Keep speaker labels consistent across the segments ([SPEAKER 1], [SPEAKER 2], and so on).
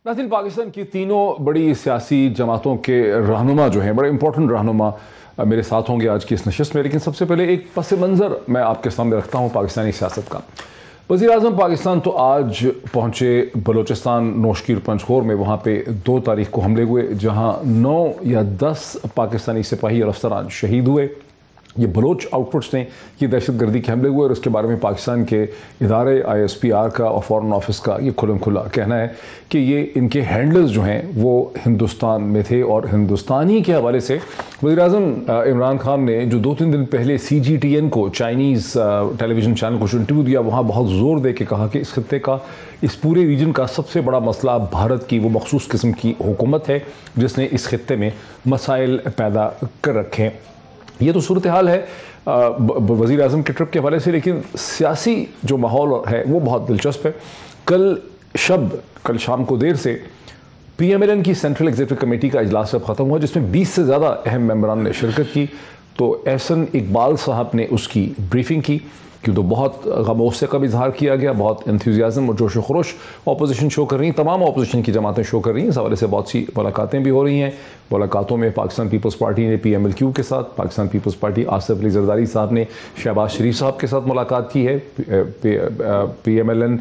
[SPEAKER 1] नाज़रीन, पाकिस्तान की तीनों बड़ी सियासी जमातों के रहनुमा जो हैं, बड़े इंपॉर्टेंट रहनुमा मेरे साथ होंगे आज की इस नशिस्त में। लेकिन सबसे पहले एक पस मंज़र मैं आपके सामने रखता हूँ पाकिस्तानी सियासत का। वज़ीर आज़म पाकिस्तान तो आज पहुँचे बलूचिस्तान नौशकीर पंजखोर में। वहाँ पे 2 तारीख को हमले हुए जहाँ 9 या 10 पाकिस्तानी सिपाही और अफसरान शहीद हुए। ये बलोच आउटपुट्स ने ये दहशतगर्दी के हमले हुए और उसके बारे में पाकिस्तान के इदारे ISPR का और फ़ॉरेन ऑफिस का ये खुल्म खुला कहना है कि ये इनके हैंडलर्स जो हैं वो हिंदुस्तान में थे। और हिंदुस्तानी के हवाले से वज़ीर-ए-आज़म इमरान खान ने जो 2-3 दिन पहले CGTN को, चाइनीज़ टेलीविज़न चैनल को इंटरव्यू दिया, वहाँ बहुत ज़ोर दे के कहा कि इस खत्ते का, इस पूरे रीजन का सबसे बड़ा मसला भारत की वो मखसूस किस्म की हुकूमत है जिसने इस खत्ते में मसाइल पैदा कर रखे हैं। ये तो सूरत हाल है वज़ीर आज़म के ट्रिप के हवाले से। लेकिन सियासी जो माहौल है वो बहुत दिलचस्प है। कल शाम को देर से PMLN की सेंट्रल एग्जीक्यूटिव कमेटी का इजलास अब ख़त्म हुआ जिसमें 20 से ज़्यादा अहम मेंबरान ने शिरकत की। तो एहसन इकबाल साहब ने उसकी ब्रीफिंग की कि तो बहुत गमोसे का भी इजहार किया गया, बहुत एंथुजियाज़म और जोश व खरोश अपोजिशन शो कर रही हैं, तमाम अपोजिशन की जमातें शो कर रही हैं। इस हवाले से बहुत सी मुलाकातें भी हो रही हैं। मुलाकातों में पाकिस्तान पीपल्स पार्टी ने PMLQ के साथ, पाकिस्तान पीपल्स पार्टी आसिफ अली जरदारी साहब ने शहबाज शरीफ साहब के साथ मुलाकात की है। PMLN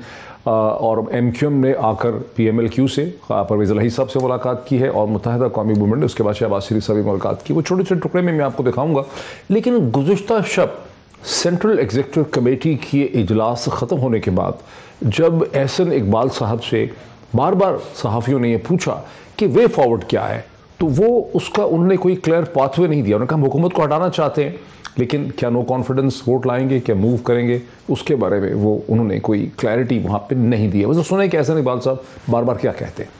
[SPEAKER 1] और MQM ने आकर PMLQ से परवेज़ इलाही साहब से मुलाकात की है और मुत्तहिदा कौमी मूवमेंट ने उसके बाद शहबाज शरीफ साहब की मुलाकात की। वो छोटे छोटे टुकड़े में मैं आपको दिखाऊँगा। लेकिन गुज़िश्ता शब सेंट्रल एग्जीक्यूटिव कमेटी की इजलास ख़त्म होने के बाद जब एहसन इकबाल साहब से बार बार सहाफ़ियों ने यह पूछा कि वे फॉरवर्ड क्या है, तो वो उसका उन्होंने कोई क्लियर पाथवे नहीं दिया। उन्होंने कहा हम हुकूमत को हटाना चाहते हैं, लेकिन क्या नो कॉन्फिडेंस वोट लाएंगे, क्या मूव करेंगे, उसके बारे में वो उन्होंने कोई क्लैरिटी वहाँ पर नहीं दी है। बस सुने कि एहसन इकबाल साहब बार बार क्या कहते हैं।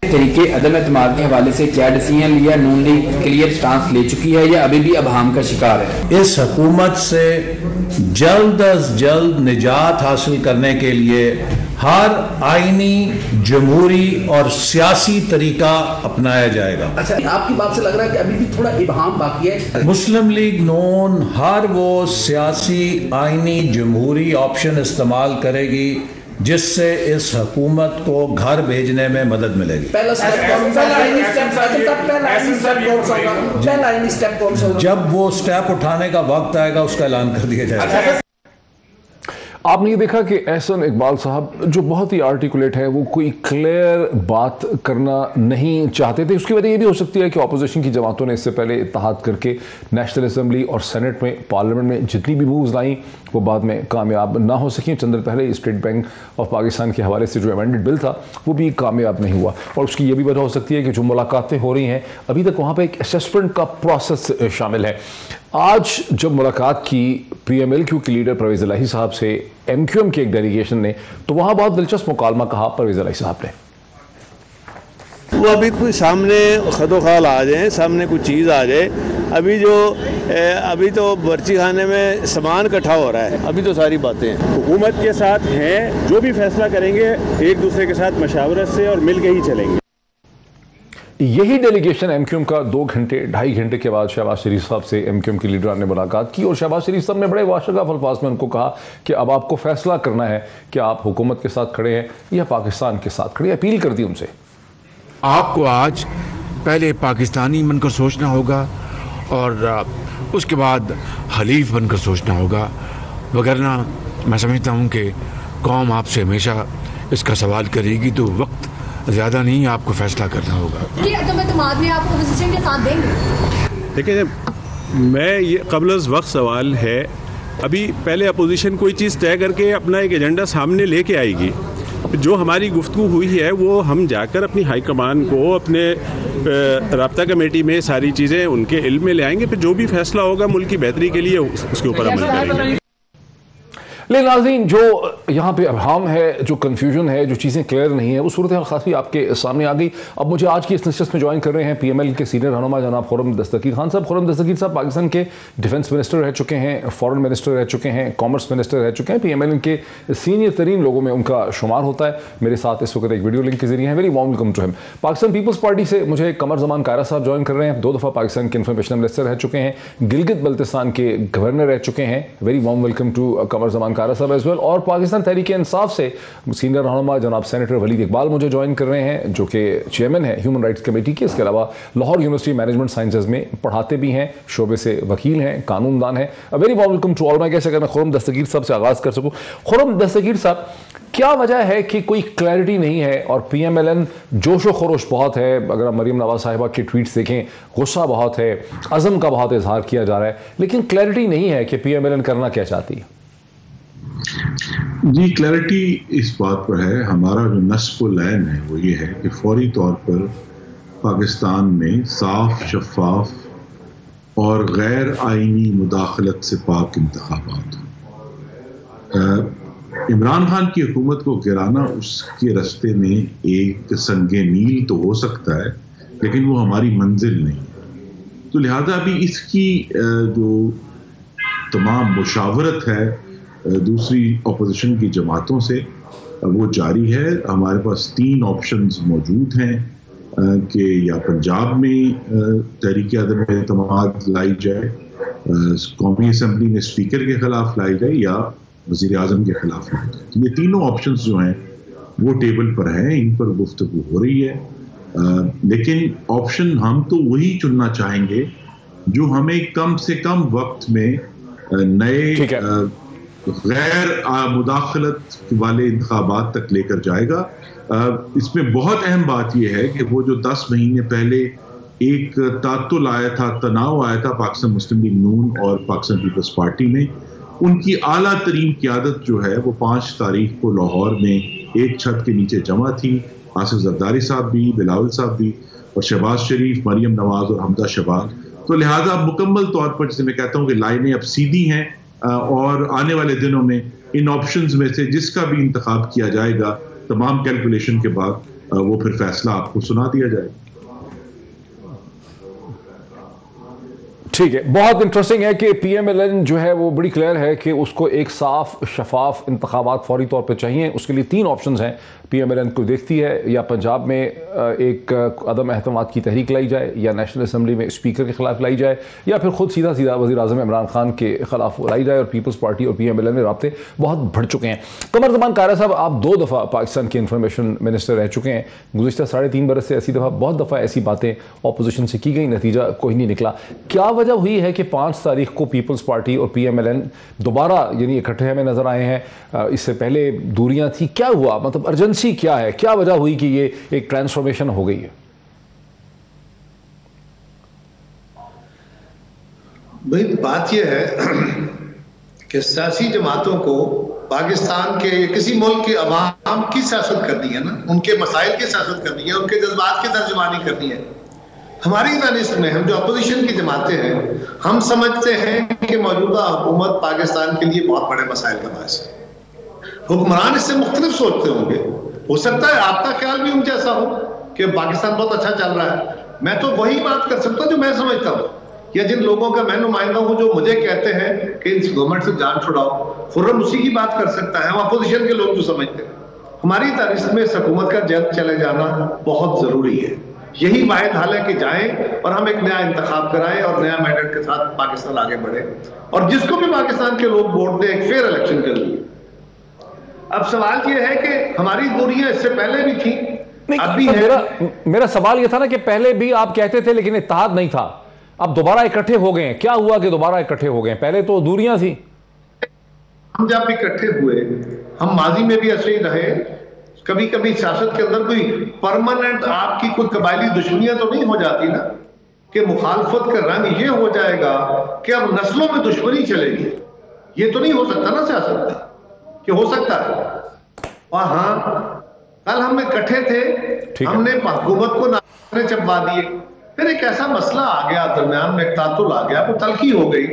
[SPEAKER 2] तरीके अदम एतमाद के हवाले से क्या डिसीजन लिया? नून लीग क्लियर स्टांस ले चुकी है या अभी भी अबहाम का शिकार है?
[SPEAKER 3] इस हुकूमत से जल्द अज जल्द निजात हासिल करने के लिए हर आईनी, जमहूरी और सियासी तरीका अपनाया जाएगा।
[SPEAKER 4] अच्छा, आपकी बात से लग रहा है कि अभी भी थोड़ा इबहाम बाकी है।
[SPEAKER 3] मुस्लिम लीग नून हर वो सियासी, आईनी, जमहूरी ऑप्शन इस्तेमाल करेगी जिससे इस हुकूमत को घर भेजने में मदद मिलेगी। जब वो स्टेप उठाने का वक्त आएगा उसका ऐलान कर दिया जाएगा।
[SPEAKER 1] आपने ये देखा कि एहसन इकबाल साहब जो बहुत ही आर्टिकुलेट है, वो कोई क्लियर बात करना नहीं चाहते थे। उसकी वजह ये भी हो सकती है कि अपोजिशन की जमातों ने इससे पहले इत्तेहाद करके नेशनल असम्बली और सेनेट में, पार्लियामेंट में जितनी भी मूव्स लाई वो बाद में कामयाब ना हो सकें। चंद दिन पहले स्टेट बैंक ऑफ पाकिस्तान के हवाले से जो अमेंडेड बिल था वो भी कामयाब नहीं हुआ। और उसकी ये भी वजह हो सकती है कि जो मुलाकातें हो रही हैं अभी तक वहाँ पर एक असेसमेंट का प्रोसेस शामिल है। आज जब मुलाकात की PMLQ के लीडर परवेज़ इलाही साहब से MQM की एक डेलीगेशन ने, तो वहाँ बहुत दिलचस्प मुकालमा कहा परवेज़ इलाही साहब ने।
[SPEAKER 5] वो अभी कोई सामने खदोखाल आ जाए, सामने कुछ चीज़ आ जाए। अभी तो बर्ची खाने में सामान इकट्ठा हो रहा है। अभी तो सारी बातें
[SPEAKER 6] हुकूमत के साथ हैं, जो भी फैसला करेंगे एक दूसरे के साथ मशावरत से और मिल के ही चलेंगे।
[SPEAKER 1] यही डेलीगेशन MQM का 2 घंटे 2.5 घंटे के बाद शहबाज शरीफ साहब से MQM के लीडर ने मुलाकात की और शहबाज शरीफ साहब ने बड़े वाशगाफ अल्फाज में उनको कहा कि अब आपको फैसला करना है कि आप हुकूमत के साथ खड़े हैं या पाकिस्तान के साथ खड़े। अपील कर दी उनसे,
[SPEAKER 7] आपको आज पहले पाकिस्तानी बनकर सोचना होगा और उसके बाद हलीफ बनकर सोचना होगा, वगरना मैं समझता हूँ कि कौम आपसे हमेशा इसका सवाल करेगी। तो वक्त ज़्यादा नहीं, आपको फैसला करना होगा।
[SPEAKER 8] आप अपोजिशन के साथ देंगे?
[SPEAKER 6] देखिए, मैं ये कबल वक्त सवाल है। अभी पहले अपोजिशन कोई चीज़ तय करके अपना एक एजेंडा सामने लेके आएगी। जो हमारी गुफ्तगू हुई है वो हम जाकर अपनी हाई कमान को, अपने राब्ता कमेटी में सारी चीज़ें उनके इल्म में ले आएंगे। फिर जो भी फैसला होगा मुल्क की बेहतरी के लिए उसके ऊपर अमल करेंगे।
[SPEAKER 1] लेकिन नाज़रीन, जो यहाँ पे अबहाम है, जो कन्फ्यूजन है, जो चीज़ें क्लियर नहीं है, वो सूरत हाल खासी आपके सामने आ गई। अब मुझे आज की इस नशिस्त में ज्वाइन कर रहे हैं PML के सीनियर रहनुमा जनाब खुर्रम दस्तगीर खान साहब। खुर्रम दस्तगीर साहब पाकिस्तान के डिफेंस मिनिस्टर रह चुके हैं, फॉरेन मिनिस्टर रह चुके हैं, कॉमर्स मिनिस्टर रह चुके हैं। PML के सीनियर तरीन लोगों में उनका शुमार होता है। मेरे साथ इस वक्त एक वीडियो लिंक के जरिए हैं। Very warm welcome to him. Pakistan Peoples Party से मुझे कमर जमान कायरा साहब ज्वाइन कर रहे हैं। 2 दफ़ा पाकिस्तान के इंफॉर्मेशन मिनिस्टर रह चुके हैं, गिलगित बल्तिस्तान के गवर्नर रह चुके हैं। वेरी वार्म वेलकम टू कमर जमान कायरा साहब एज वेल। और पाकिस्तान पाकिस्तान तहरीक इंसाफ से सीनियर रहनुमा जनाब सेनेटर वलीद इकबाल मुझे ज्वाइन कर रहे हैं, जो कि चेयरमैन है ह्यूमन राइट्स कमेटी के। इसके अलावा लाहौर यूनिवर्सिटी मैनेजमेंट साइंसेज में पढ़ाते भी हैं, शोबे से वकील हैं, कानूनदान हैं। Very welcome to all my guest. अगर मैं खुर्रम दस्तगीर साहब से आगाज़ कर सकूँ। खुर्रम दस्तगीर साहब, क्या वजह है कि कोई क्लैरिटी नहीं है और PMLN जोशो खरोश बहुत है? अगर आप मरीम नवाज साहिबा के ट्वीट्स देखें, गुस्सा बहुत है, अज़म का बहुत इजहार किया जा रहा है, लेकिन क्लैरिटी नहीं है कि PMLN करना क्या चाहती है।
[SPEAKER 9] जी, क्लैरिटी इस बात पर है, हमारा जो नस्फ़ लैन है वो ये है कि फौरी तौर पर पाकिस्तान में साफ, शफाफ और गैर आइनी मुदाखलत से पाक इंतखाबात हो। इमरान खान की हुकूमत को गिराना उसके रास्ते में एक संगे मील तो हो सकता है, लेकिन वो हमारी मंजिल नहीं है। तो लिहाजा अभी इसकी जो तमाम मुशावरत है दूसरी अपोजिशन की जमातों से वो जारी है। हमारे पास 3 ऑप्शंस मौजूद हैं कि या पंजाब में तहरीक अदम एतमाद लाई जाए, कौमी असम्बली में स्पीकर के खिलाफ लाई जाए, या वज़ीर आज़म के खिलाफ लाई जाए। तो ये तीनों ऑप्शंस जो हैं वो टेबल पर हैं, इन पर गुफ्तगू हो रही है। लेकिन ऑप्शन हम तो वही चुनना चाहेंगे जो हमें कम से कम वक्त में नए गैर मुदाखलत वाले इंतखाबात तक लेकर जाएगा। इसमें बहुत अहम बात यह है कि वो जो 10 महीने पहले एक तातुल आया था, तनाव आया था पाकिस्तान मुस्लिम लीग नून और पाकिस्तान पीपल्स पार्टी में, उनकी आला तरीन क़यादत जो है वो 5 तारीख को लाहौर में एक छत के नीचे जमा थी। आसिफ जरदारी साहब भी, बिलावल साहब भी, और शहबाज शरीफ, मरियम नवाज और हमदा शबाज। तो लिहाजा मुकम्मल तौर पर जिसे मैं कहता हूँ कि लाइनें अब सीधी हैं, और आने वाले दिनों में इन ऑप्शंस में से जिसका भी इंतखाब किया जाएगा, तमाम कैलकुलेशन के बाद वो फिर फैसला आपको सुना दिया जाएगा।
[SPEAKER 1] ठीक है, बहुत इंटरेस्टिंग है कि PMLN जो है वो बड़ी क्लियर है कि उसको एक साफ शफाफ इंतखाबात फौरी तौर पे चाहिए। उसके लिए 3 ऑप्शंस हैं। PMLN को देखती है या पंजाब में एक अदम एहतमाद की तहरीक लाई जाए, या नेशनल असम्बली में स्पीकर के खिलाफ लाई जाए, या फिर खुद सीधा सीधा वज़ीर आज़म इमरान खान के खिलाफ लाई जाए। और पीपल्स पार्टी और PMLN में राब्ते बहुत बढ़ चुके हैं। कमर ज़मान कारा साहब, आप 2 दफ़ा पाकिस्तान के इंफॉर्मेशन मिनिस्टर रह चुके हैं। गुज़िश्ता 3.5 बरस से ऐसी दफ़ा बहुत दफ़ा ऐसी बातें अपोजिशन से की गई, नतीजा कोई नहीं निकला। क्या वजह हुई है कि 5 तारीख को पीपल्स पार्टी और PMLN दोबारा यानी इकट्ठे हमें नजर आए हैं? इससे पहले दूरियां थी, क्या हुआ? मतलब अर्जेंसी क्या है, क्या वजह हुई कि ये एक ट्रांसफॉर्मेशन हो गई है?
[SPEAKER 10] भाई, बात यह है कि सियासी जमातों को पाकिस्तान के किसी मुल्क के अवाम की सियासत करनी है ना, उनके मसाइल की सियासत करनी है, उनके जज्बात की तर्जुमानी करनी है। हमारी दानिश में हम जो अपोजिशन की जमातें हैं, हम समझते हैं कि मौजूदा हुकूमत पाकिस्तान के लिए बहुत बड़े मसाइल का बायस है। हुक्मरान इससे मुख्तलिफ सोचते होंगे, हो सकता है आपका ख्याल भी उन जैसा हो कि पाकिस्तान बहुत अच्छा चल रहा है। मैं तो वही बात कर सकता हूँ जो मैं समझता हूँ, या जिन लोगों का मैं नुमाइंदा हूँ जो मुझे कहते हैं कि इस गवर्नमेंट से जान छुड़ाओ। खुर्रम उसी की बात कर सकता है, हम अपोजिशन के लोग जो समझते हैं। हमारी तारीख में इस हुकूमत का जल्द चले जाना बहुत जरूरी है। यही वाहिद हाल है कि जाएं और हम एक नया इंतखाब कराएं और नया मैंडेट के साथ पाकिस्तान आगे बढ़े, और जिसको भी पाकिस्तान के लोग वोट दें, एक फेयर इलेक्शन कर लिए। अब सवाल यह है कि हमारी दूरियां इससे पहले भी थी, अब भी है।
[SPEAKER 1] मेरा सवाल यह था ना कि पहले भी आप कहते थे लेकिन इत्तेहाद नहीं था, अब दोबारा इकट्ठे हो गए हैं। क्या हुआ कि दोबारा इकट्ठे हो गए? पहले तो दूरियां थी।
[SPEAKER 10] हम जब इकट्ठे हुए, हम माजी में भी ऐसे ही रहे। कभी कभी सियासत के अंदर कोई परमानेंट आपकी कोई कबायली दुश्मनियां तो नहीं हो जाती ना, कि मुखालफत का रंग ये हो जाएगा कि अब नस्लों में दुश्मनी चलेगी। ये तो नहीं हो सकता ना सियासत में, कि हो सकता है। और हाँ, कल हम इकट्ठे थे, हमने हुकूमत को नारे चबवा दिए, फिर एक ऐसा मसला आ गया दरमियान में, एक तातुल आ गया, वो तलखी हो गई।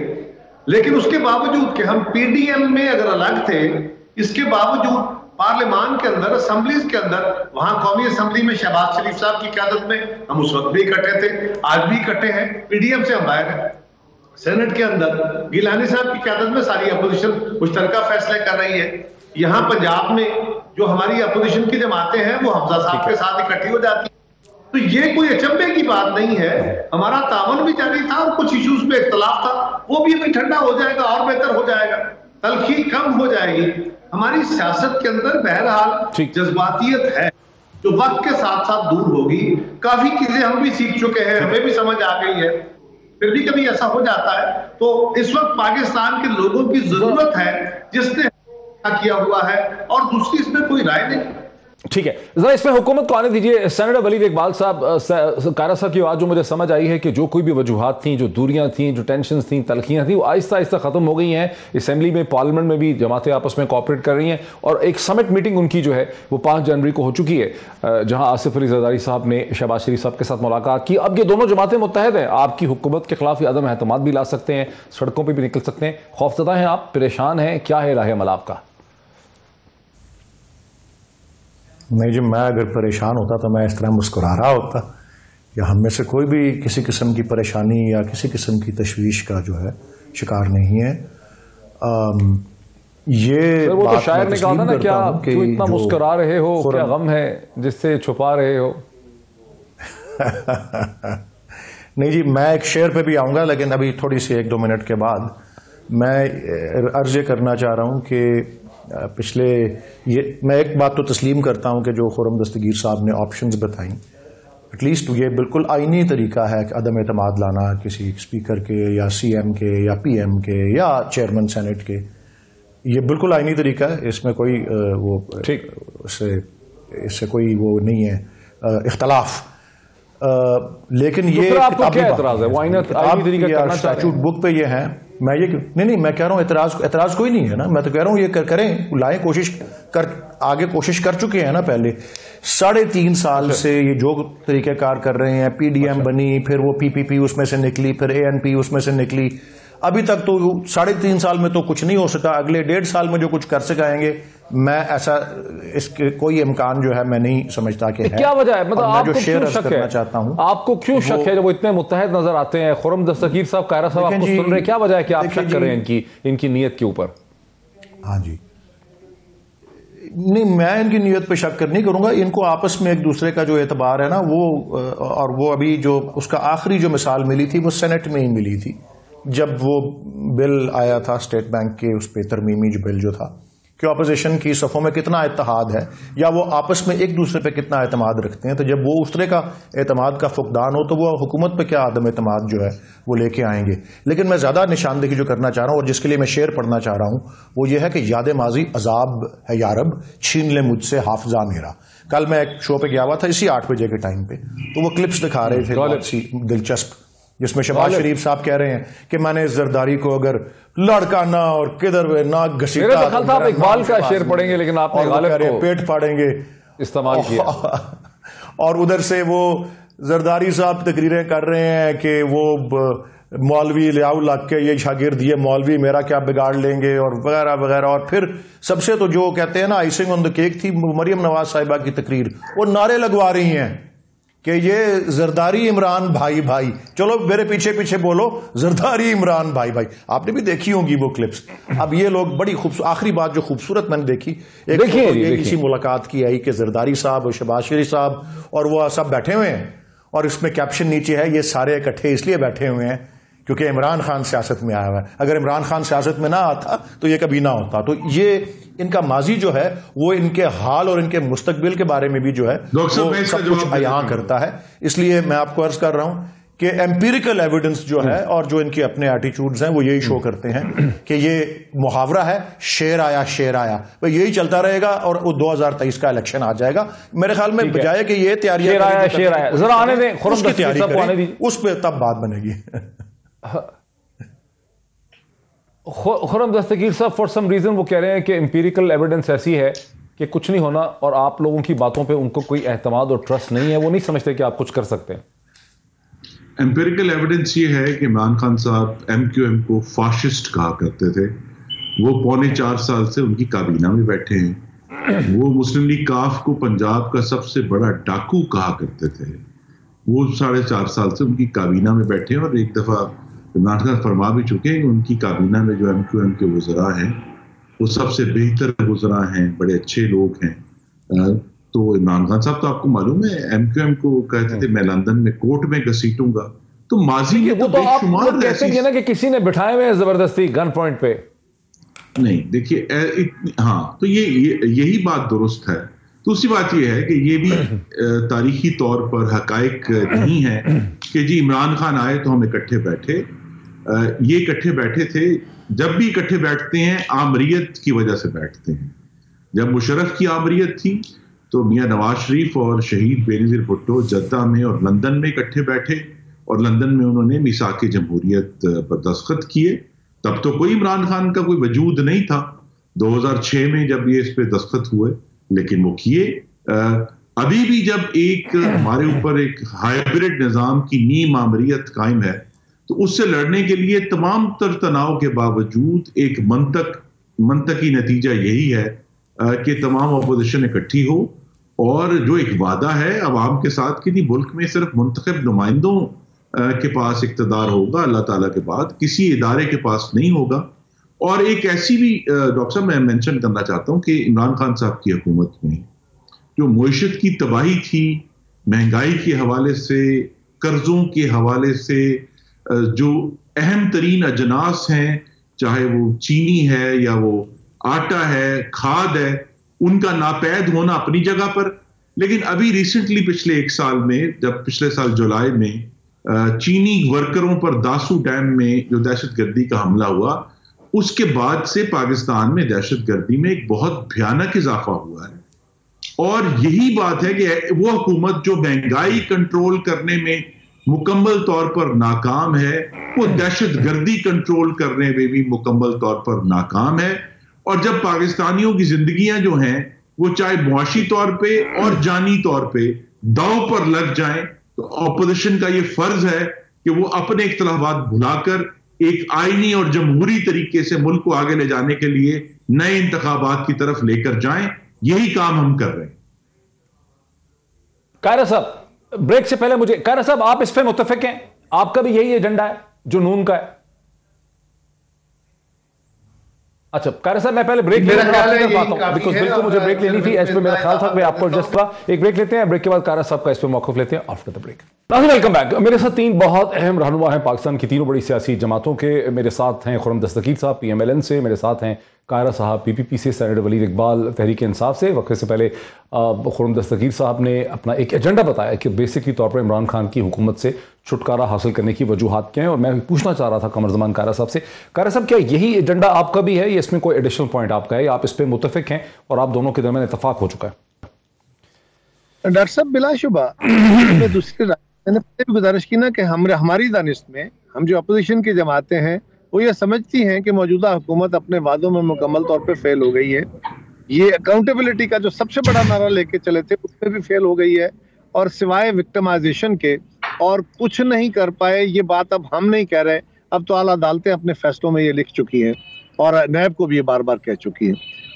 [SPEAKER 10] लेकिन उसके बावजूद कि हम PDM में अगर अलग थे, इसके बावजूद पार्लियामान के अंदर, असेंबलीज के अंदर, वहां कौमी असेंबली में शहबाज शरीफ साहब की क़यादत में हम उस वक्त भी इकट्ठे थे, आज भी इकट्ठे हैं। PDM से हम बाहर हैं। सेनेट के अंदर गिलानी साहब की क़यादत में सारी अपोजिशन मुश्तरका फैसले कर रही है। यहाँ पंजाब में जो हमारी अपोजिशन की जमातें हैं वो हमजा साहब के साथ इकट्ठी हो जाती है। तो ये कोई अचंभे की बात नहीं है। हमारा तावन भी जारी था और कुछ इश्यूज पे इख्तलाफ था, वो भी अभी ठंडा हो जाएगा और बेहतर हो जाएगा। तलखी कम हो जाएगी। हमारी सियासत के अंदर बहरहाल जज्बातियत है जो वक्त के साथ साथ दूर होगी। काफी चीजें हम भी सीख चुके हैं, हमें भी समझ आ गई है, फिर भी कभी ऐसा हो जाता है। तो इस वक्त पाकिस्तान के लोगों की जरूरत है जिसने किया हुआ है, और दूसरी इसमें कोई राय नहीं।
[SPEAKER 1] ठीक है, जरा इसमें हुकूमत को आने दीजिए। सेनेटर वलीद इकबाल साहब, कारा साहब की बात जो मुझे समझ आई है कि जो कोई भी वजूहात थी, जो दूरियां थी, जो टेंशन थी, तलखियां थी, वो आहिस्ता आहिस्ता खत्म हो गई हैं। असेंबली में, पार्लियामेंट में भी जमातें आपस में कोऑपरेट कर रही हैं, और एक समिट मीटिंग उनकी जो है वो 5 जनवरी को हो चुकी है, जहां आसिफ अली जरदारी साहब ने शहबाज शरीफ साहब के साथ मुलाकात की। अब ये दोनों जमातें मुत्तहद हैं, आपकी हुकूमत के खिलाफ अदम एतमाद भी ला सकते हैं, सड़कों पर भी निकल सकते हैं। खौफजदा हैं आप, परेशान हैं, क्या है राह अमल आपका?
[SPEAKER 3] नहीं जी, मैं अगर परेशान होता तो मैं इस तरह मुस्कुरा रहा होता, या हम में से कोई भी किसी किस्म की परेशानी या किसी किस्म की तशवीश का जो है शिकार नहीं है। ये
[SPEAKER 1] वो तो शायर ने कहा था ना, क्या क्यों इतना मुस्कुरा रहे हो, क्या गम है जिससे छुपा रहे हो?
[SPEAKER 3] नहीं जी, मैं एक शेर पे भी आऊंगा, लेकिन अभी थोड़ी सी 1-2 मिनट के बाद मैं अर्ज करना चाह रहा हूं कि मैं एक बात तो तस्लीम करता हूं कि जो खुर्रम दस्तगीर साहब ने ऑप्शंस बताई, एटलीस्ट ये बिल्कुल आईनी तरीका है कि अदम एतमाद लाना किसी स्पीकर के या CM के या PM के या चेयरमैन सेनेट के, ये बिल्कुल आईनी तरीका है, इसमें कोई वो ठीक इससे कोई वो नहीं है इख्तलाफ। लेकिन ये
[SPEAKER 1] आपको क्या एतराज है? वो आईनी तरीका करना
[SPEAKER 3] स्टैट्यूट बुक पे ये है, मैं ये नहीं मैं कह रहा हूँ एतराज कोई नहीं है ना, मैं तो कह रहा हूँ ये करें, लाएं, आगे कोशिश कर चुके हैं ना पहले 3.5 साल से ये जो तरीक़ेकार कर रहे हैं। PDM बनी, फिर वो PPP उसमें से निकली, फिर ANP उसमें से निकली, अभी तक तो 3.5 साल में तो कुछ नहीं हो सका। अगले 1.5 साल में जो कुछ कर सकेंगे, मैं ऐसा इसके कोई इम्कान जो है मैं नहीं समझता कि है।
[SPEAKER 1] क्या वजह है? मतलब आपको
[SPEAKER 3] क्यों शक करना चाहता हूं,
[SPEAKER 1] आपको क्यों शक है जब वो इतने मुत्तहद नजर आते हैं? खुर्रम दस्तगीर साहब, कायरा साहब आपको सुन रहे, क्या वजह है कि आप शक कर रहे हैं इनकी नीयत के ऊपर?
[SPEAKER 3] हाँ जी, नहीं, मैं इनकी नीयत पे शक नहीं करूंगा। इनको आपस में एक दूसरे का जो एतबार है ना, वो और वो अभी जो उसका आखिरी जो मिसाल मिली थी वो सेनेट में ही मिली थी, जब वो बिल आया था स्टेट बैंक के उस पे तरमीमी जो बिल जो था, कि अपोजिशन की सफ़ों में कितना इत्तेहाद है या वो आपस में एक दूसरे पे कितना एतमाद रखते हैं। तो जब वो उस तरह का एतमाद का फुकदान हो तो वो हुकूमत पे क्या आदम एतमाद जो है वो लेके आएंगे। लेकिन मैं ज़्यादा निशानदेही जो करना चाह रहा हूँ और जिसके लिए मैं शेयर पढ़ना चाह रहा हूँ वो ये है कि याद माजी अजाब है यारब, छीन ले मुझसे हाफजा मेरा। कल मैं एक शो पे गया हुआ था इसी 8 बजे के टाइम पे, तो वो क्लिप्स दिखा रहे थे बहुत सी दिलचस्प, जिसमें शहबाज शरीफ साहब कह रहे हैं कि मैंने जरदारी को अगर लड़काना और किधर ना घसीटा,
[SPEAKER 1] तो इकबाल का शेर पढ़ेंगे, लेकिन आपने गालिब को
[SPEAKER 3] पेट फाड़ेंगे
[SPEAKER 1] इस्तेमाल किया।
[SPEAKER 3] और उधर से वो जरदारी साहब तकरीरें कर रहे हैं कि वो मौलवी लियाऊ लग के ये शागिर्द ये मौलवी मेरा क्या बिगाड़ लेंगे और वगैरह वगैरह। और फिर सबसे तो जो कहते हैं ना आइसिंग ऑन द केक थी मरियम नवाज साहिबा की तकरीर, वो नारे लगवा रही हैं कि ये जरदारी इमरान भाई भाई, चलो मेरे पीछे पीछे बोलो जरदारी इमरान भाई भाई। आपने भी देखी होंगी वो क्लिप्स। अब ये लोग बड़ी खूबसूरत, आखिरी बात जो खूबसूरत मैंने देखी, एक इसी मुलाकात की आई कि जरदारी साहब और शहबाज शरीफ साहब और वो सब बैठे हुए हैं, और इसमें कैप्शन नीचे है ये सारे इकट्ठे इसलिए बैठे हुए हैं क्योंकि इमरान खान सियासत में आया हुआ है, अगर इमरान खान सियासत में ना आता तो ये कभी ना होता। तो ये इनका माजी जो है वो इनके हाल और इनके मुस्तकबिल के बारे में भी जो है वो सब कुछ अयां करता है। इसलिए मैं आपको अर्ज कर रहा हूं कि एम्पिरिकल एविडेंस जो है और जो इनके अपने एटीट्यूड्स हैं वो यही शो करते हैं कि ये मुहावरा है शेर आया तो यही चलता रहेगा और वो 2023 का इलेक्शन आ जाएगा। मेरे ख्याल में बजाय कि ये तैयारियां
[SPEAKER 1] शेर आया जरा आने दें,
[SPEAKER 3] उस पर तब बात बनेगी।
[SPEAKER 1] खुर्रम दस्तगीर साहब फॉर सम रीजन वो कह रहे हैं कि एम्पिरिकल एविडेंस ऐसी है कि कुछ नहीं होना, और आप लोगों की बातों पे उनको कोई एहतमाद और ट्रस्ट नहीं है, वो नहीं समझते कि आप कुछ कर सकते हैं।
[SPEAKER 9] एम्पिरिकल एविडेंस ये है कि इमरान खान साहब MQM को फाशिस्ट कहा करते थे, वो 4.25 साल से उनकी काबीना में बैठे हैं। वो मुस्लिम लीग काफ को पंजाब का सबसे बड़ा डाकू कहा करते थे, वो 4.5 साल से उनकी काबीना में बैठे हैं। और एक दफा इमरान खान फरमा भी चुके हैं कि उनकी काबीना में जो MQM के वज़रा हैं वो सबसे बेहतर वज़रा हैं, बड़े अच्छे लोग हैं। तो इमरान खान साहब तो आपको मालूम है MQM को कहते थे मैं लंदन में कोर्ट में घसीटूंगा। तो माजी
[SPEAKER 1] वो तो आप कहते हैं ना कि किसी ने बिठाए हुए हैं जबरदस्ती गन पॉइंट पे।
[SPEAKER 9] नहीं, देखिए हाँ, तो यही बात दुरुस्त है। दूसरी बात यह है कि ये भी तारीखी तौर पर हकायक नहीं है कि जी इमरान खान आए तो हम इकट्ठे बैठे। ये इकट्ठे बैठे थे, जब भी इकट्ठे बैठते हैं आमरीयत की वजह से बैठते हैं। जब मुशर्रफ की आमरीयत थी तो मियां नवाज शरीफ और शहीद बेनज़ीर भुट्टो जद्दा में और लंदन में इकट्ठे बैठे और लंदन में उन्होंने मिसाक जमहूरियत पर दस्तखत किए। तब तो कोई इमरान खान का कोई वजूद नहीं था 2006 में जब ये इस पे दस्तखत हुए, लेकिन वो किए। अभी भी जब एक हमारे ऊपर एक हाइब्रिड निज़ाम की नीम आमरीयत कायम है तो उससे लड़ने के लिए तमाम तर तनाव के बावजूद एक मंतकी नतीजा यही है कि तमाम अपोजिशन इकट्ठी हो और जो एक वादा है अवाम के साथ कि नहीं, मुल्क में सिर्फ मुंतखब नुमाइंदों के पास इक़्तिदार होगा, अल्लाह ताला के बाद किसी इदारे के पास नहीं होगा। और एक ऐसी भी डॉक्टर साहब मैं मेंशन करना चाहता हूं कि इमरान खान साहब की हुकूमत में जो मईशत की तबाही थी, महंगाई के हवाले से, कर्जों के हवाले से, जो अहम तरीन अजनास हैं, चाहे वो चीनी है या वो आटा है, खाद है, उनका नापैद होना अपनी जगह पर। लेकिन अभी रिसेंटली पिछले 1 साल में, जब पिछले साल जुलाई में चीनी वर्करों पर दासू डैम में जो दहशतगर्दी का हमला हुआ, उसके बाद से पाकिस्तान में दहशतगर्दी में एक बहुत भयानक इजाफा हुआ है। और यही बात है कि वो हुकूमत जो महंगाई कंट्रोल करने में मुकम्मल तौर पर नाकाम है, वो दहशतगर्दी कंट्रोल करने में भी मुकम्मल तौर पर नाकाम है। और जब पाकिस्तानियों की जिंदगियां जो हैं वो चाहे मुआशी तौर पे और जानी तौर पे दांव पर लग जाएं, तो ऑपोजिशन का ये फर्ज है कि वो अपने इख्तिलाफात भुलाकर एक आईनी और जमहूरी तरीके से मुल्क को आगे ले जाने के लिए नए इंतखाबात की तरफ लेकर जाएं। यही काम हम कर रहे हैं।
[SPEAKER 1] कायरा साहब, ब्रेक से पहले मुझे, कायरा साहब आप इस पे मुत्तफिक हैं? आपका भी यही एजेंडा है जो नून का है? अच्छा कायरा साहब, मैं पहले ब्रेक ले रहा हूं बिकॉज बिल्कुल मुझे ब्रेक लेनी थी। इस पे मेरा ख्याल था मैं आपको जस्ट का एक ब्रेक लेते हैं, ब्रेक के बाद कायरा साहब का इस पे मौक़िफ़ लेते हैं after the break. Welcome back. मेरे साथ 3 बहुत अहम रहनुमा हैं पाकिस्तान की तीनों बड़ी सियासी जमातों के। मेरे साथ हैं खुर्रम दस्तगीर साहब PMLN से, मेरे साथ हैं कायरा साहब PPP से, सेनेटर वलीद इकबाल तहरीक इंसाफ से। वक्त से पहले खुर्रम दस्तगीर साहब ने अपना एक एजेंडा बताया कि बेसिकली तौर पर इमरान खान की हुकूमत से छुटकारा हासिल करने की वजूहात क्या हैं, और मैं पूछना चाह रहा था कमर ज़मान कायरा साहब से, कायरा साहब क्या यही एजेंडा आपका भी है या इसमें कोई एडिशनल पॉइंट आपका है, या आप इस पर मुत्तफिक हैं और आप दोनों के दरमियान इतफाक हो चुका है?
[SPEAKER 11] डॉक्टर साहब बिलाशुबा दूसरी मैंने पहले भी गुजारिश की ना कि हमारी दानिश में हम जो अपोजिशन की जमातें हैं वो ये समझती हैं कि मौजूदा हुकूमत अपने वादों में मुकम्मल तौर पे फेल हो गई है। ये अकाउंटेबिलिटी का जो सबसे बड़ा नारा लेके चले थे उसमें भी फेल हो गई है, और सिवाय विक्टिमाइजेशन के और कुछ नहीं कर पाए। ये बात अब हम नहीं कह रहे, अब तो आला अदालतें अपने फैसलों में ये लिख चुकी हैं और नैब को भी ये बार बार कह चुकी है।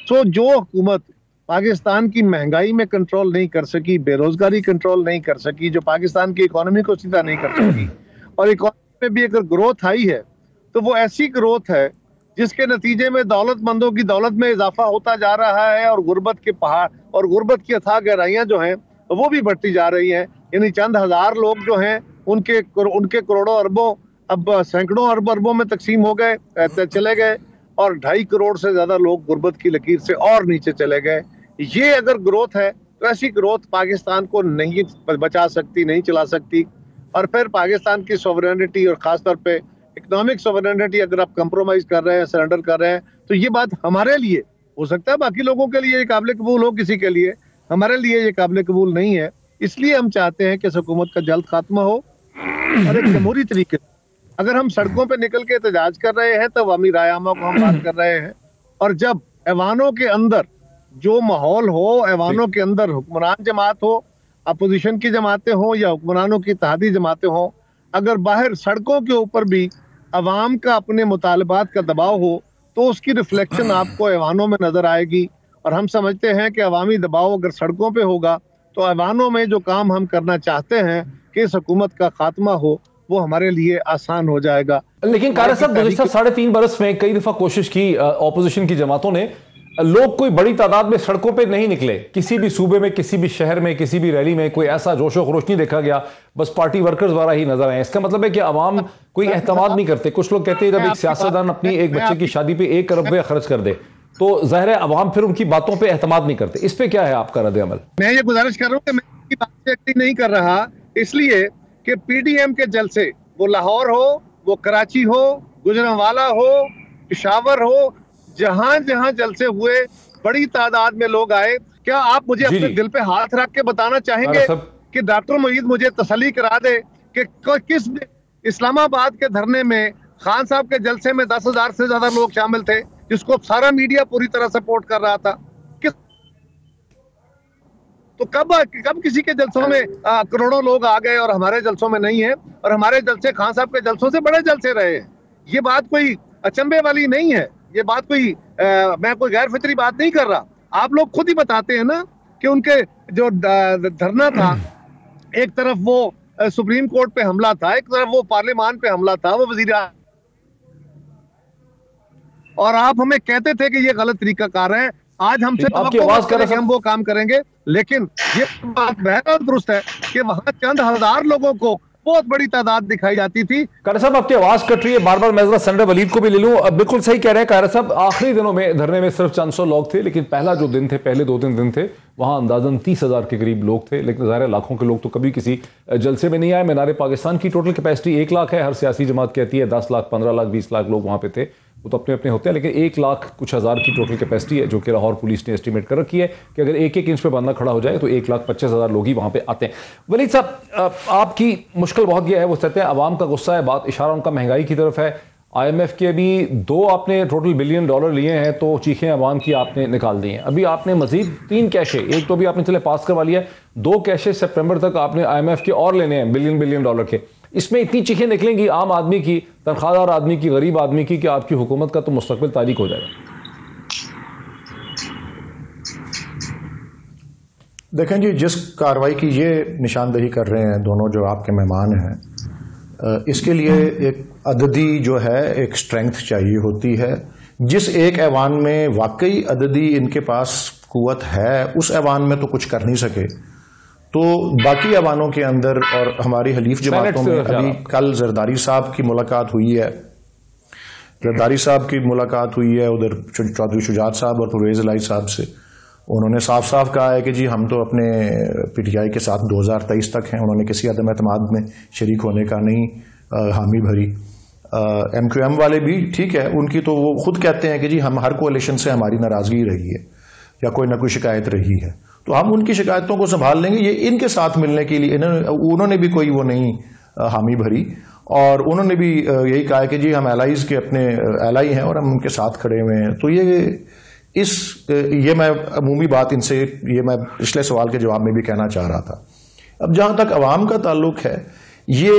[SPEAKER 11] तो जो हुकूमत पाकिस्तान की महंगाई में कंट्रोल नहीं कर सकी, बेरोजगारी कंट्रोल नहीं कर सकी, जो पाकिस्तान की इकोनॉमी को सीधा नहीं कर सकी, और इकोनॉमी में भी अगर ग्रोथ आई है तो वो ऐसी ग्रोथ है जिसके नतीजे में दौलतमंदों की दौलत में इजाफा होता जा रहा है और गुर्बत के पहाड़ और गुर्बत की अथाह गहराइयां जो हैं वो भी बढ़ती जा रही हैं। यानी चंद हजार लोग जो हैं उनके करोड़ों अरबों अब सैकड़ों अरबों में तकसीम हो गए, चले गए, और 2.5 करोड़ से ज्यादा लोग गुर्बत की लकीर से और नीचे चले गए। ये अगर ग्रोथ है तो ऐसी ग्रोथ पाकिस्तान को नहीं बचा सकती, नहीं चला सकती। और फिर पाकिस्तान की सॉवरेनिटी और खासतौर पे इकोनॉमिक सॉवरेनिटी अगर आप कंप्रोमाइज कर रहे हैं, सरेंडर कर रहे हैं, तो ये बात हमारे लिए हो सकता है, बाकी लोगों के लिए ये काबिल कबूल हो, किसी के लिए, हमारे लिए ये काबिल कबूल नहीं है। इसलिए हम चाहते हैं कि इस हुकूमत का जल्द खात्मा हो और एक जमहूरी तरीके से। अगर हम सड़कों पर निकल के एहतजाज कर रहे हैं तो अवामी राय आमा को हम बात कर रहे हैं, और जब ऐवानों के अंदर जो माहौल हो, ऐवानों के अंदर हुक्मरान जमात हो, अपोजिशन की जमातें हो या हुक्मरानों की इत्तेहादी जमातें हो, अगर बाहर सड़कों के ऊपर भी अवाम का अपने मुतालबात का दबाव हो तो उसकी रिफ्लेक्शन आपको ऐवानों में नजर आएगी। और हम समझते हैं कि अवामी दबाव अगर सड़कों पे होगा तो ऐवानों में जो काम हम करना चाहते हैं कि इस हुकूमत का खात्मा हो, वो हमारे लिए आसान हो जाएगा।
[SPEAKER 1] लेकिन कायरा साहब, गुज़िश्ता 3.5 बरस में कई दफा कोशिश की ऑपोजिशन की जमातों ने लोग कोई बड़ी तादाद में सड़कों पे नहीं निकले, किसी भी सूबे में, किसी भी शहर में, किसी भी रैली में कोई ऐसा जोशो खरोश नहीं देखा गया, बस पार्टी वर्कर्स द्वारा ही नजर आए। इसका मतलब है कि अवाम कोई एहतमाद नहीं करते। कुछ लोग कहते हैं जब एक सियासतदान अपनी एक बच्चे की शादी पे 1 अरब रुपया खर्च कर दे तो जाहिर है अवाम फिर उनकी बातों पे एहतमाद नहीं करते। इस पे क्या है आपका रद्द अमल?
[SPEAKER 11] मैं ये गुजारिश कर रहा हूँ कि मैं इनकी बात से एग्री नहीं कर रहा, इसलिए कि पीडीएम के जलसे, वो लाहौर हो, वो कराची हो, गुजरांवाला हो, पेशावर हो, जहां जहां जलसे हुए बड़ी तादाद में लोग आए। क्या आप मुझे अपने दिल पे हाथ रख के बताना चाहेंगे कि डॉक्टर मुईद मुझे तसल्ली करा दे कि किस इस्लामाबाद के धरने में खान साहब के जलसे में 10,000 से ज्यादा लोग शामिल थे, जिसको सारा मीडिया पूरी तरह सपोर्ट कर रहा था? तो कब किसी के जलसों में करोड़ों लोग आ गए और हमारे जलसों में नहीं है? और हमारे जलसे खान साहब के जलसों से बड़े जलसे रहे हैं। ये बात कोई अचंभे वाली नहीं है, ये बात कोई मैं कोई गैर फितरी बात नहीं कर रहा। आप लोग खुद ही बताते हैं ना कि उनके जो धरना था, एक तरफ वो सुप्रीम कोर्ट पे हमला था, एक तरफ वो पार्लियामान पे हमला था, वो वजीर, और आप हमें कहते थे कि ये गलत तरीकाकार है। आज हमसे हम वो काम करेंगे, लेकिन ये बात बहरहाल दुरुस्त है कि वहां चंद हजार लोगों को बहुत बड़ी तादाद दिखाई जाती थी।
[SPEAKER 1] कायरा साहब आपकी आवाज कट रही है बार बार, मैं जरा सेनेटर वलीद को भी ले लूं। अब बिल्कुल सही कह रहे हैं कायरा साहब, आखिरी दिनों में धरने में सिर्फ 400 लोग थे, लेकिन पहला जो दिन थे, पहले 2-3 दिन थे, वहां अंदाजन 30,000 के करीब लोग थे। लेकिन ज़ाहिर है लाखों के लोग तो कभी किसी जलसे में नहीं आए। मीनार पाकिस्तान की टोटल कैपेसिटी 1 लाख है, हर सियासी जमात कहती है 10 लाख, 15 लाख, 20 लाख लोग वहां पे थे, वो तो अपने अपने होते हैं, लेकिन 1 लाख कुछ हज़ार की टोटल कैपेसिटी है, जो कि लाहौर पुलिस ने एस्टिमेट कर रखी है कि अगर 1-1 इंच पे बंदा खड़ा हो जाए तो 1,25,000 लोग ही वहां पे आते हैं। वलीद साहब, आपकी मुश्किल बहुत यह है, वो कहते हैं अवाम का गुस्सा है, बात इशारा उनका महंगाई की तरफ है। IMF के अभी 2 आपने टोटल बिलियन डॉलर लिए हैं, तो चीखें अवाम की आपने निकाल दी हैं। अभी आपने मजीद 3 कैशे, एक तो भी आपने चले पास करवा लिया, 2 कैशे सितंबर तक आपने IMF के और लेने हैं बिलियन डॉलर के। इसमें इतनी चीखें निकलेंगी आम आदमी की, तनख्वाहदार आदमी की, गरीब आदमी की, कि आपकी हुकूमत का तो मुस्तकबिल तारीक हो जाएगा।
[SPEAKER 3] देखें जी, जिस कार्रवाई की ये निशानदही कर रहे हैं दोनों जो आपके मेहमान हैं, इसके लिए एक अददी जो है एक स्ट्रेंथ चाहिए होती है। जिस एक ऐवान में वाकई अददी इनके पास कुव्वत है, उस ऐवान में तो कुछ कर नहीं सके, तो बाकी ऐवानों के अंदर और हमारी हलीफ जमातों में अभी कल जरदारी साहब की मुलाकात हुई है, जरदारी साहब की मुलाकात हुई है उधर चौधरी शुजात साहब और परवेज इलाही साहब से। उन्होंने साफ साफ कहा है कि जी हम तो अपने PTI के साथ 2023 तक हैं। उन्होंने किसी अदम एतमाद में शरीक होने का नहीं हामी भरी। MQM वाले भी ठीक है, उनकी तो वो खुद कहते हैं कि जी हम हर कोalition से हमारी नाराजगी रही है या कोई ना कोई शिकायत रही है, तो हम उनकी शिकायतों को संभाल लेंगे। ये इनके साथ मिलने के लिए उन्होंने भी कोई वो नहीं हामी भरी, और उन्होंने भी यही कहा है कि जी हम एलाइज के अपने एलाई हैं और हम उनके साथ खड़े हुए हैं। तो ये मैं अमूमी बात इनसे ये मैं पिछले सवाल के जवाब में भी कहना चाह रहा था। अब जहां तक अवाम का ताल्लुक है, ये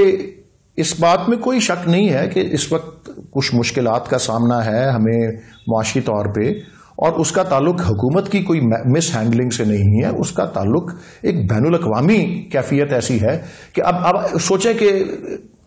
[SPEAKER 3] इस बात में कोई शक नहीं है कि इस वक्त कुछ मुश्किलात का सामना है हमें मुआशी तौर पे, और उसका ताल्लुक हुकूमत की कोई मिस हैंडलिंग से नहीं है, उसका ताल्लुक एक बैनुल अक़वामी कैफियत ऐसी है कि अब सोचें कि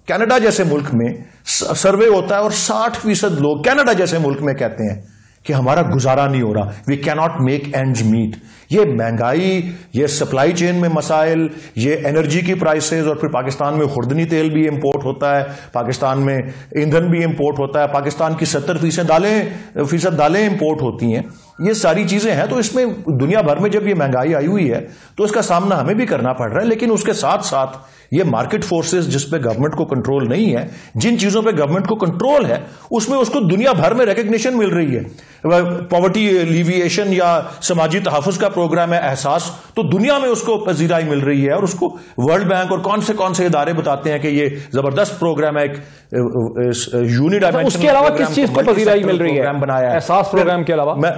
[SPEAKER 3] कनाडा जैसे मुल्क में सर्वे होता है और 60% लोग कनाडा जैसे मुल्क में कहते हैं कि हमारा गुजारा नहीं हो रहा, we can not make ends meet. ये महंगाई, ये सप्लाई चेन में मसाइल, ये एनर्जी की प्राइसेस, और फिर पाकिस्तान में खुर्दनी तेल भी इंपोर्ट होता है, पाकिस्तान में ईंधन भी इंपोर्ट होता है, पाकिस्तान की 70% दालें इंपोर्ट होती हैं, ये सारी चीजें हैं। तो इसमें दुनिया भर में जब ये महंगाई आई हुई है तो इसका सामना हमें भी करना पड़ रहा है, लेकिन उसके साथ साथ ये मार्केट फोर्सेस जिस पे गवर्नमेंट को कंट्रोल नहीं है, जिन चीजों पे गवर्नमेंट को कंट्रोल है, उसमें उसको दुनिया भर में रिकग्निशन मिल रही है। पॉवर्टी एलिविएशन या समाजी तहफ़्फ़ुज़ का प्रोग्राम है एहसास, तो दुनिया में उसको पजीराई मिल रही है, और उसको वर्ल्ड बैंक और कौन से इदारे बताते हैं कि ये जबरदस्त प्रोग्राम है, एक यूनिडायमेंशनल।
[SPEAKER 1] उसके अलावा किस चीज को पजीराई मिल रही है
[SPEAKER 3] बनाया है
[SPEAKER 1] एहसास प्रोग्राम के अलावा?
[SPEAKER 3] मैं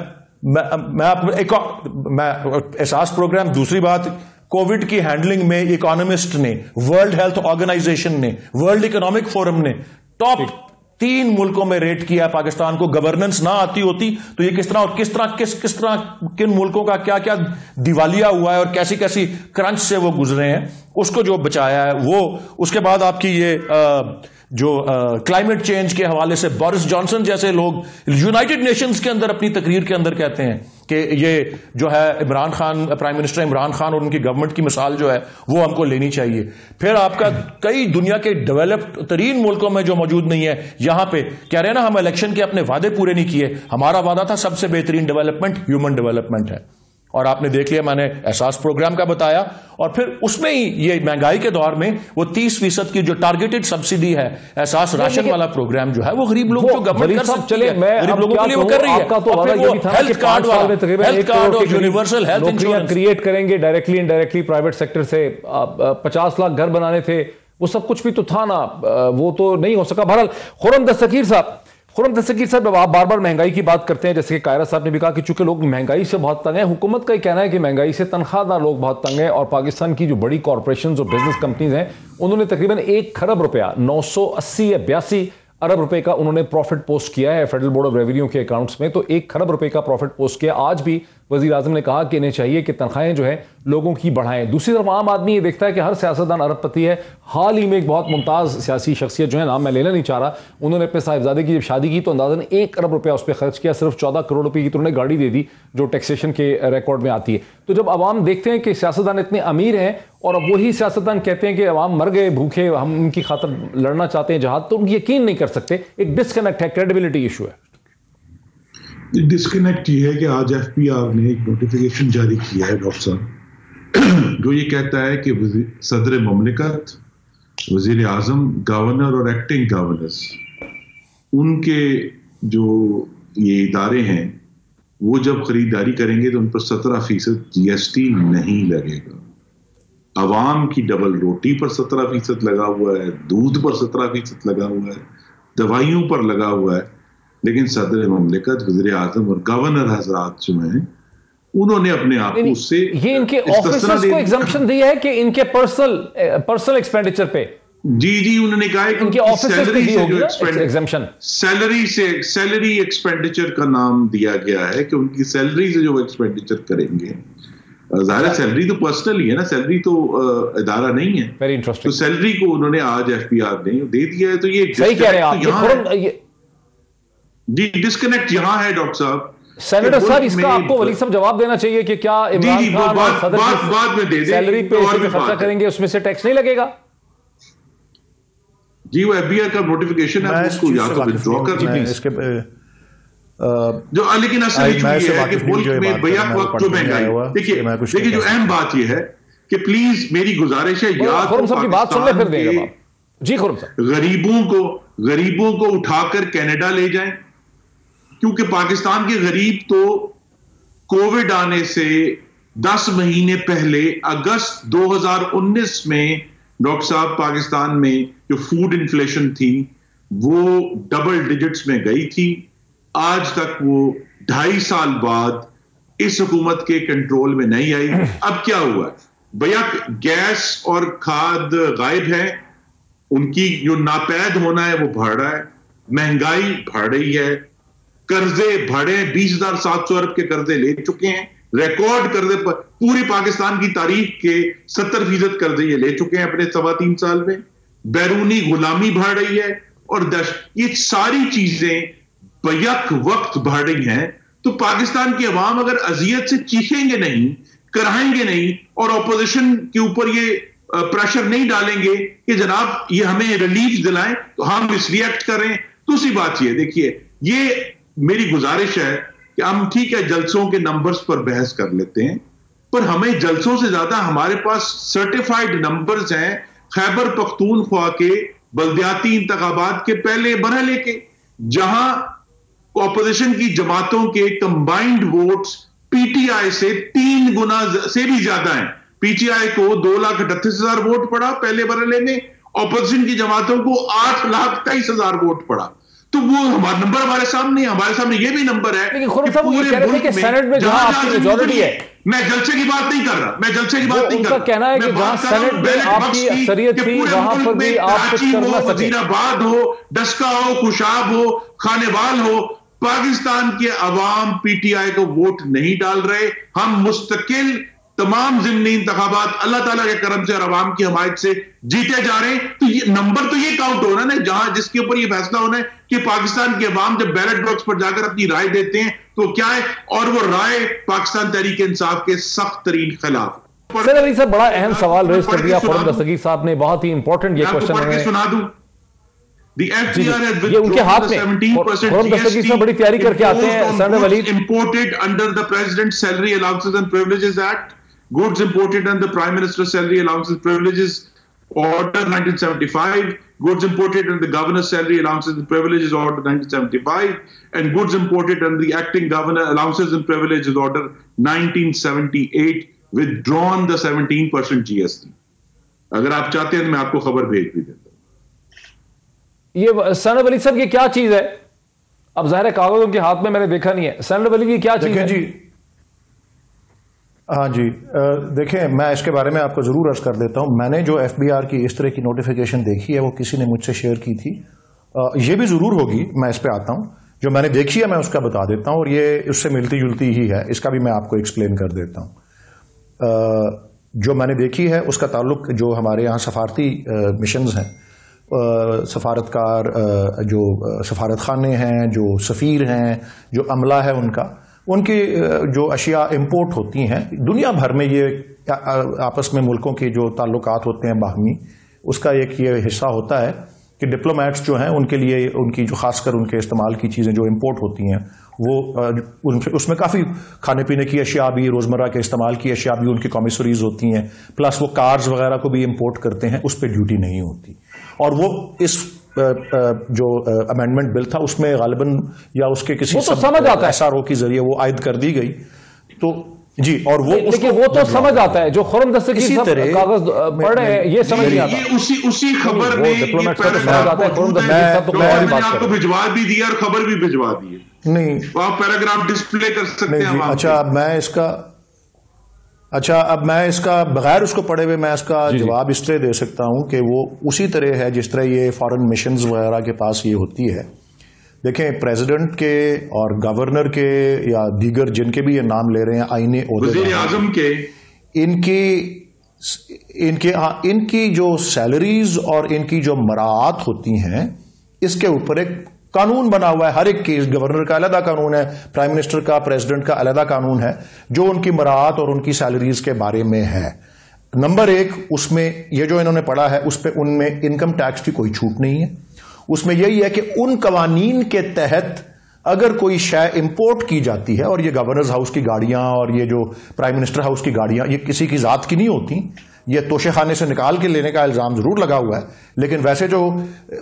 [SPEAKER 3] एहसास प्रोग्राम, दूसरी बात कोविड की हैंडलिंग में इकोनॉमिस्ट ने, वर्ल्ड हेल्थ ऑर्गेनाइजेशन ने, वर्ल्ड इकोनॉमिक फोरम ने टॉप 3 मुल्कों में रेट किया पाकिस्तान को। गवर्नेंस ना आती होती तो ये किस तरह किन मुल्कों का क्या क्या दिवालिया हुआ है और कैसी क्रंच से वो गुजरे हैं, उसको जो बचाया है वो। उसके बाद आपकी ये जो क्लाइमेट चेंज के हवाले से बोरिस जॉनसन जैसे लोग यूनाइटेड नेशंस के अंदर अपनी तकरीर के अंदर कहते हैं कि ये जो है इमरान खान, प्राइम मिनिस्टर इमरान खान और उनकी गवर्नमेंट की मिसाल जो है वो हमको लेनी चाहिए। फिर आपका कई दुनिया के डेवलप्ड तरीन मुल्कों में जो मौजूद नहीं है, यहां पे कह रहे हैं ना हम इलेक्शन के अपने वादे पूरे नहीं किए। हमारा वादा था सबसे बेहतरीन डेवलपमेंट ह्यूमन डेवलपमेंट है, और आपने देख लिया मैंने एहसास प्रोग्राम का बताया, और फिर उसमें ही ये महंगाई के दौर में वो 30% की जो टारगेटेड सब्सिडी है, एहसास राशन वाला प्रोग्राम जो है वो गरीब लोग जो गवर्नमेंट कर सकती है, गरीब लोगों के लिए वो कर रही है। और फिर वो हेल्थ कार्ड वाला, हेल्थ कार्ड और यूनिवर्सल हेल्थ इंश्योरेंस
[SPEAKER 1] क्रिएट करेंगे डायरेक्टली इनडायरेक्टली प्राइवेट सेक्टर से। 50 लाख घर बनाने थे, वो सब कुछ भी तो था ना, वो तो नहीं हो सका। बहरहाल खुर्रम दस्तगीर साहब, आप बार बार महंगाई की बात करते हैं, जैसे कि कायरा साहब ने भी कहा कि चूंकि लोग महंगाई से बहुत तंग हैं, हुकूमत का ही कहना है कि महंगाई से तनख्वाहदार लोग बहुत तंग हैं, और पाकिस्तान की जो बड़ी कॉरपोरेशन और बिजनेस कंपनीज हैं उन्होंने तकरीबन 1 खरब रुपया 980 या 82 अरब रुपए का उन्होंने प्रॉफिट पोस्ट किया है फेडरल बोर्ड ऑफ रेवेन्यू के अकाउंट्स में। तो 1 खरब रुपए का प्रॉफिट पोस्ट किया। आज भी वजीर आजम ने कहा कि इन्हें चाहिए कि तनख्वाहें जो है लोगों की बढ़ाएं। दूसरी तरफ आम आदमी ये देखता है कि हर सियासतदान अरबपति है। हाल ही में एक बहुत मुमताज सियासी शख्सियत जो है, नाम मैं लेना नहीं चाह रहा, उन्होंने अपने साहिबजादे की जब शादी की तो अंदाजन 1 अरब रुपया उस पर खर्च किया। सिर्फ 14 करोड़ रुपए की तो उन्होंने गाड़ी दे दी जो टैक्सेशन के रिकॉर्ड में आती है। तो जब अवाम देखते हैं कि सियासतदान इतने अमीर हैं और अब वही सियासतदान कहते हैं कि अवाम मर गए भूखे, हम उनकी खातर लड़ना चाहते हैं जहाद, तो उनकी यकीन नहीं कर सकते। एक डिस्कनेक्ट है, क्रेडिबिलिटी इशू है।
[SPEAKER 9] डिस्कनेक्ट ये है कि आज एफपीआर ने एक नोटिफिकेशन जारी किया है डॉक्टर साहब, जो ये कहता है कि सदर ममलिकत, वजीर आजम, गवर्नर और एक्टिंग गवर्नर्स, उनके जो ये इदारे हैं वो जब खरीदारी करेंगे तो उन पर 17% जीएसटी नहीं लगेगा। अवाम की डबल रोटी पर 17% लगा हुआ है, दूध पर 17% लगा हुआ है, दवाइयों पर लगा हुआ है, लेकिन सदर ममलिकत, वज़ीर आज़म और गवर्नर हजरात जो हैं उन्होंने अपने आप को उससे
[SPEAKER 1] ये इनके ऑफिसर्स को एग्जम्पशन दिया है कि इनके पर्सनल एक्सपेंडिचर पे
[SPEAKER 9] जी उन्होंने कहा है कि
[SPEAKER 1] इनके ऑफिसर्स को दी होगी एग्जम्पशन।
[SPEAKER 9] सैलरी एक्सपेंडिचर का नाम दिया गया है कि उनकी सैलरी से जो एक्सपेंडिचर करेंगे, ज़ाहिर सैलरी तो पर्सनल ही है ना, सैलरी तो इदारा नहीं है।
[SPEAKER 1] Very interesting.
[SPEAKER 9] तो सैलरी को उन्होंने आज एफपीआर ने दे दिया है। तो ये
[SPEAKER 1] सही कह रहे हैं आप।
[SPEAKER 9] जी डिस्कनेक्ट यहां है डॉक्टर साहब।
[SPEAKER 1] सेनेटर साहब, इसका आपको वली साहब जवाब देना चाहिए कि क्या इमरान खान और सदर
[SPEAKER 9] बाद में दे
[SPEAKER 1] सैलरी पे खर्चा करेंगे उसमें से टैक्स नहीं लगेगा?
[SPEAKER 9] जी वो एफबीआर का नोटिफिकेशन है, उसको या तो विथड्रॉ कर
[SPEAKER 3] इसके
[SPEAKER 9] जो, लेकिन असल ये है कि मुल्क में बैक वक्त जो महंगाई, देखिए जो अहम बात ये है कि प्लीज मेरी गुजारिश है, याद
[SPEAKER 1] की बात सुन ले फिर देंगे आप। जी खुर्रम साहब,
[SPEAKER 9] गरीबों को उठाकर कनाडा ले जाएं, क्योंकि पाकिस्तान के गरीब तो कोविड आने से 10 महीने पहले अगस्त 2019 में डॉक्टर साहब पाकिस्तान में जो फूड इन्फ्लेशन थी वो डबल डिजिट्स में गई थी। आज तक वो 2.5 साल बाद इस हुकूमत के कंट्रोल में नहीं आई। अब क्या हुआ? भैया गैस और खाद गायब है, उनकी जो नापैद होना है वो बढ़ रहा है, महंगाई बढ़ रही है, कर्जे बढ़े, 20,700 अरब के कर्जे ले चुके हैं, रिकॉर्ड कर्जे पर पूरी पाकिस्तान की तारीख के 70% कर्जे ये ले चुके हैं अपने 3.25 साल में। बैरूनी गुलामी बढ़ रही है और ये सारी चीजें बैक वक्त बढ़ रही हैं। तो पाकिस्तान की अवाम अगर अजियत से चीखेंगे नहीं, कराएंगे नहीं और ऑपोजिशन के ऊपर ये प्रेशर नहीं डालेंगे कि जनाब ये हमें रिलीफ दिलाएं, तो हम इस रिएक्ट करें। दूसरी बात ये देखिए, ये मेरी गुजारिश है कि हम ठीक है जलसों के नंबर्स पर बहस कर लेते हैं, पर हमें जलसों से ज्यादा हमारे पास सर्टिफाइड नंबर्स हैं खैबर पख्तूनख्वा के बल्दियाती इंतखाबात के पहले मरहले के, जहां ऑपोजिशन की जमातों के कंबाइंड वोट्स पीटीआई से 3 गुना से भी ज्यादा हैं। पीटीआई को 2,38,000 वोट पड़ा पहले मरहले में, ऑपोजिशन की जमातों को 8,23,000 वोट पड़ा। तो वो हमारा नंबर हमारे सामने ये भी नंबर है कि पूरे मुल्क में
[SPEAKER 1] सेनेट में जहां आपकी मेजॉरिटी है,
[SPEAKER 9] मैं जलसे की बात नहीं कर रहा,
[SPEAKER 1] उनका कहना है कि जहां सेनेट में आपकी अक्सरियत थी वहां पर भी आप कुछ कर ना सके।
[SPEAKER 9] वजीराबाद हो, डस्का हो, खुशाब हो, खानेवाल हो, पाकिस्तान के अवाम पीटीआई को वोट नहीं डाल रहे। हम मुस्तकिल तमाम ज़िमनी इंतखाबात अल्लाह ताला के करम से और अवाम की हमायत से जीते जा रहे हैं। तो ये नंबर तो ये काउंट हो रहा है ना, जहां जिसके ऊपर ये फैसला होना है कि पाकिस्तान के अवाम जब बैलेट बॉक्स पर जाकर अपनी राय देते हैं तो क्या है, और वो राय पाकिस्तान तहरीक इंसाफ के सख्त तरीन खिलाफ।
[SPEAKER 1] सर अली साहब, बड़ा अहम सवाल रेज कर दिया खुर्रम दस्तगीर साहब ने, बहुत ही इंपॉर्टेंट ये क्वेश्चन है।
[SPEAKER 9] सुना दूं,
[SPEAKER 1] ये उनके हाथ में, खुर्रम दस्तगीर साहब बड़ी तैयारी करके आते हैं। Senator Waleed,
[SPEAKER 9] imported under the president salary allowances and privileges act, goods imported under the Prime Minister's Salary Allowances and Privileges Order 1975, goods imported under the Governor's Salary Allowances and Privileges Order 1975, and goods imported under the Acting Governor Allowances and Privileges Order 1978, withdrawn the 17% GST. अगर आप चाहते हैं तो मैं आपको खबर भेज भी देता हूं।
[SPEAKER 1] ये सेनेटर वलीद साहब, ये क्या चीज है? अब जाहिर है कागज उनके हाथ में मैंने देखा नहीं है। सेनेटर वलीद, ये क्या चीज है?
[SPEAKER 3] जी हाँ जी, देखें, मैं इसके बारे में आपको ज़रूर अर्ज़ कर देता हूँ। मैंने जो FBI की इस तरह की नोटिफिकेशन देखी है वो किसी ने मुझसे शेयर की थी। ये भी ज़रूर होगी, मैं इस पे आता हूँ। जो मैंने देखी है मैं उसका बता देता हूँ, और ये उससे मिलती जुलती ही है, इसका भी मैं आपको एक्सप्लेन कर देता हूँ। जो मैंने देखी है उसका ताल्लुक जो हमारे यहाँ सफारती मिशंस हैं, सफारतकार, जो सफारत खाने हैं, जो सफ़ीर हैं, जो अमला है उनकी जो अशिया इंपोर्ट होती हैं दुनिया भर में, ये आपस में मुल्कों के जो ताल्लुकात होते हैं बाहमी, उसका एक ये हिस्सा होता है कि डिप्लोमेट्स जो हैं उनके लिए उनकी जो खासकर उनके इस्तेमाल की चीज़ें जो इंपोर्ट होती हैं वो उसमें काफ़ी खाने पीने की अशिया भी, रोज़मर्रा के इस्तेमाल की अशिया भी, उनकी कॉमिसरीज होती हैं, प्लस वो कार्स वगैरह को भी इंपोर्ट करते हैं, उस पर ड्यूटी नहीं होती। और वो इस जो अमेंडमेंट बिल था उसमें गालिबन या उसके किसी
[SPEAKER 1] तो समझ आता है
[SPEAKER 3] SRO के जरिए वो आयद कर दी गई। तो जी, और वो
[SPEAKER 1] लेकिन वो तो समझ आता है, जो खुर्रम दस्तगीर साहब कागज पढ़ रहे हैं ये समझ नहीं आता।
[SPEAKER 9] उसी खबर में
[SPEAKER 1] डिप्लोमेट को तो समझ आता है, खुर्रम दस्तगीर साहब तो और बात
[SPEAKER 9] आपको भिजवा भी दिया और खबर भी भिजवा दी है।
[SPEAKER 3] नहीं,
[SPEAKER 9] आप पैराग्राफ डिस्प्ले कर सकते हैं।
[SPEAKER 3] अब मैं इसका बगैर उसको पढ़े हुए मैं इसका जवाब इस तरह दे सकता हूं कि वो उसी तरह है जिस तरह ये फॉरेन मिशंस वगैरह के पास ये होती है। देखें, प्रेसिडेंट के और गवर्नर के या दीगर जिनके भी ये नाम ले रहे हैं आईनी
[SPEAKER 9] वज़ीर आज़म के,
[SPEAKER 3] इनकी जो सैलरीज और इनकी जो मराआत होती हैं, इसके ऊपर एक कानून बना हुआ है। हर एक केस, गवर्नर का अलग कानून है, प्राइम मिनिस्टर का, प्रेसिडेंट का अलग कानून है जो उनकी मराआत और उनकी सैलरीज के बारे में है। नंबर 1, उसमें ये जो इन्होंने पढ़ा है उस पर उनमें इनकम टैक्स की कोई छूट नहीं है। उसमें यही है कि उन कवानीन के तहत अगर कोई शय इंपोर्ट की जाती है, और ये गवर्नर्स हाउस की गाड़ियां और ये जो प्राइम मिनिस्टर हाउस की गाड़ियां, ये किसी की जात की नहीं होती, ये तोशे खाने से निकाल के लेने का इल्जाम जरूर लगा हुआ है, लेकिन वैसे जो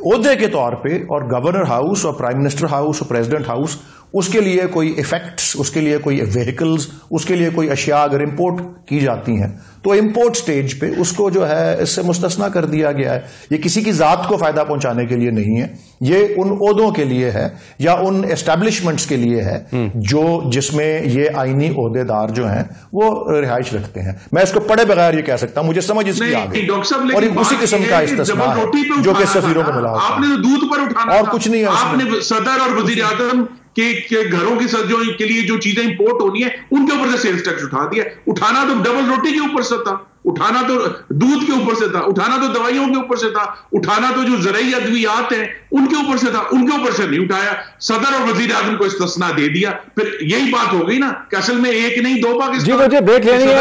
[SPEAKER 3] ओहदे के तौर पे और गवर्नर हाउस और प्राइम मिनिस्टर हाउस और प्रेसिडेंट हाउस, उसके लिए कोई इफेक्ट्स, उसके लिए कोई व्हीकल्स, उसके लिए कोई अशिया अगर इंपोर्ट की जाती हैं तो इंपोर्ट स्टेज पे उसको जो है इससे मुस्तस्ना कर दिया गया है। ये किसी की जात को फायदा पहुंचाने के लिए नहीं है, ये उन ओहदों के लिए है या उन एस्टेब्लिशमेंट्स के लिए है जो जिसमें ये आईनी ओहदेदार जो हैं वो रिहाइश रखते हैं। मैं इसको पढ़े बगैर ये कह सकता हूं, मुझे समझ इसकी आ गई, और उसी किस्म का इस्तेमाल है जो कि सफीरों को मिला होता है।
[SPEAKER 9] आपने तो दूध पर उठाना
[SPEAKER 3] और कुछ नहीं है।
[SPEAKER 9] आपने सदर और वजीर आजम के घरों की सज्जों के लिए जो चीजें इंपोर्ट होनी है उनके ऊपर से सेल्स टैक्स उठा दिया। उठाना तो डबल रोटी के ऊपर से था, उठाना तो दूध के ऊपर से था, उठाना तो दवाइयों के ऊपर से था, उठाना तो जो ज़राई अद्वियात हैं उनके ऊपर से था, उनके ऊपर से नहीं उठाया। सदर और वजीर आजम को इस्तिस्ना दे दिया। फिर यही बात हो गई ना कि असल में एक नहीं दो पाकिस्तान।
[SPEAKER 1] जी, मुझे ब्रेक लेनी है।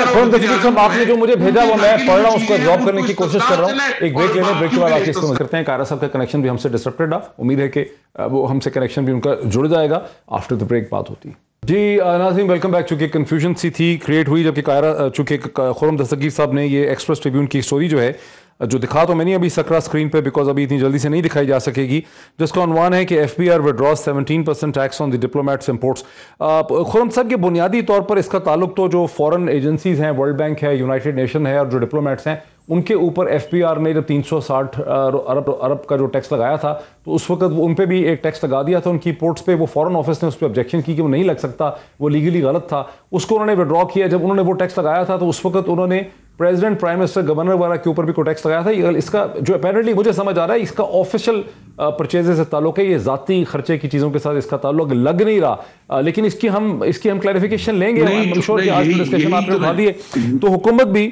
[SPEAKER 1] आपने जो मुझे भेजा वो मैं पढ़ रहा हूँ, उसको ड्रॉप करने की कोशिश कर रहा हूँ। एक ब्रेक लेने, ब्रेक के बाद आके इसको करते हैं। कायरा साहब का कनेक्शन भी हमसे डिस्टर्बेड रहा, उम्मीद है कि वो हमसे कनेक्शन भी उनका जुड़ जाएगा। आफ्टर द ब्रेक बात होती है। जी नाज़रीन, वेलकम बैक। चूंकि कन्फ्यूजन सी थी क्रिएट हुई जबकि कायरा, चूंकि खुर्रम दस्तगीर साहब ने ये एक्सप्रेस ट्रिब्यून की स्टोरी जो है जो दिखा तो मैंने अभी सकरा स्क्रीन पे, बिकॉज अभी इतनी जल्दी से नहीं दिखाई जा सकेगी, जिसका उन्वान है कि FBI withdraws 17% tax on the diplomats imports. Khurram साहब के बुनियादी तौर पर इसका ताल्लुक तो जो फॉरेन एजेंसीज हैं, वर्ल्ड बैंक है, यूनाइटेड नेशन है, और जो डिप्लोमेट्स हैं उनके ऊपर FBR ने जब 360 अरब का जो टैक्स लगाया था तो उस वक्त उन पे भी एक टैक्स लगा दिया था उनकी पोर्ट्स पे। वो फॉरेन ऑफिस ने उस पर ऑब्जेक्शन की कि वो नहीं लग सकता, वो लीगली गलत था, उसको उन्होंने विड्रॉ किया। जब उन्होंने वो टैक्स लगाया था तो उस वक्त उन्होंने प्रेसिडेंट, प्राइम मिनिस्टर, गवर्नर वगैरह के ऊपर भी कोई टैक्स लगाया था। इसका जो अपेरेंटली मुझे समझ आ रहा है इसका ऑफिशियल परचेजेस से ताल्लुक है, ये जाती खर्चे की चीज़ों के साथ इसका ताल्लुक लग नहीं रहा। लेकिन इसकी हम क्लैरिफिकेशन लेंगे। आई एम श्योर कि आज की डिस्कशन आपने उठा दी है तो हुकूमत भी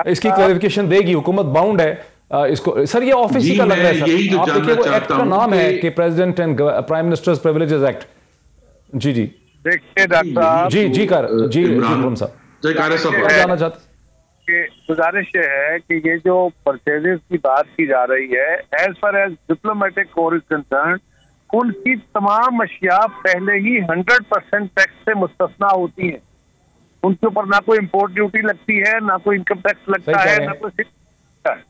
[SPEAKER 1] इसकी क्लैरिफिकेशन देगी। हुकूमत बाउंड है इसको। सर ये ऑफिस ही का लग रहा है सर, आप देखिए वो एक्ट का नाम है कि president and prime minister's privileges act. जी
[SPEAKER 11] देखिए डॉक्टर साहब,
[SPEAKER 1] जी साहब जाना चाहते
[SPEAKER 11] कि गुजारिश ये है कि ये जो परचेजेस की बात की जा रही है, as far as diplomatic corps is concern, उनकी तमाम अशिया पहले ही 100% टैक्स से मुस्तस्ना होती हैं। उनके ऊपर ना कोई इंपोर्ट ड्यूटी लगती है, ना कोई इनकम टैक्स लगता है, ना कोई लगता है।